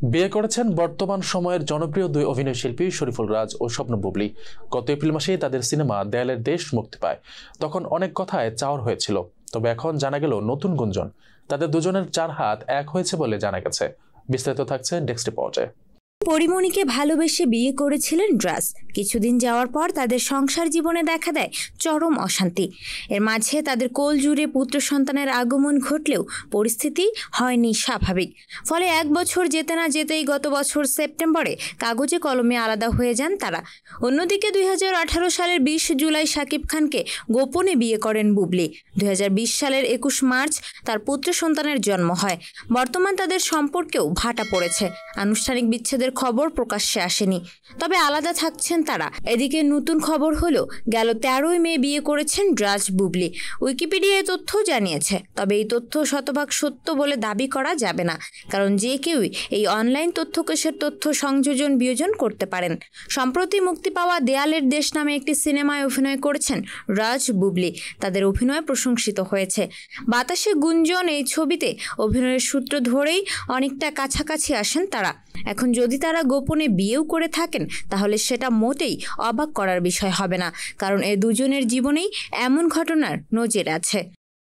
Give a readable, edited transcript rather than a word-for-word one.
বিয়ে করেছেন বর্তমান সময়ের জনপ্রিয় দুই অভিনয়শিল্পী শরীফুল রাজ ও স্বপ্ন বুবলী। গত এপ্রিল মাসেই তাদের সিনেমা দেয়ালের দেশ মুক্তি পায়। তখন অনেক কথায় চাওয়ার হয়েছিল, তবে এখন জানা গেল নতুন গুঞ্জন। তাদের দুজনের চার হাত এক হয়েছে বলে জানা গেছে। বিস্তারিত থাকছে ডেস্ক রিপোর্টে। পরিমণিকে ভালোবেসে বিয়ে করেছিলেন রাজ। কিছুদিন যাওয়ার পর তাদের সংসার জীবনে দেখা দেয় চরম অশান্তি। এর মাঝে তাদের কোল জুড়ে পুত্র সন্তানের আগমন ঘটলেও পরিস্থিতি হয়নি স্বাভাবিক। ফলে 1 বছর যেতে না যেতেই গত বছর সেপ্টেম্বরে কাগজে কলমে আলাদা হয়ে যান তারা। অন্যদিকে 2018 সালের 20 জুলাই শাকিব খানকে গোপনে বিয়ে করেন বুবলী। 2020 সালের 21 মার্চ তার পুত্র সন্তানের জন্ম হয়। বর্তমান তাদের সম্পর্কেও ভাটা পড়েছে। আনুষ্ঠানিক বিচ্ছেদের খবর প্রকাশ্যে আসেনি, তবে আলাদা থাকছেন তারা। এদিকে নতুন খবর হলো গেল 13 মে বিয়ে করেছেন রাজ বুবলী। উইকিপিডিয়া এই তথ্য জানিয়েছে, তবে এই তথ্য শতভাগ সত্য বলে দাবি করা যাবে না, কারণ যে কেউই এই অনলাইন তথ্যকোষের তথ্য সংযোজন বিয়োজন করতে পারেন। সম্প্রতি মুক্তি পাওয়া দেয়ালের দেশ নামে একটি সিনেমায় অভিনয় করেছেন রাজ বুবলী। তাদের অভিনয় প্রশংসিত হয়েছে। বাতাসে গুঞ্জন এই ছবিতে অভিনয়ের সূত্র ধরেই অনেকটা কাছাকাছি আসেন তারা। এখন যদি তারা গোপনে বিয়েও করে থাকেন, তাহলে সেটা মোটেই অবাক করার বিষয় হবে না, কারণ এই দুজনের জীবনেই এমন ঘটনার নজির আছে।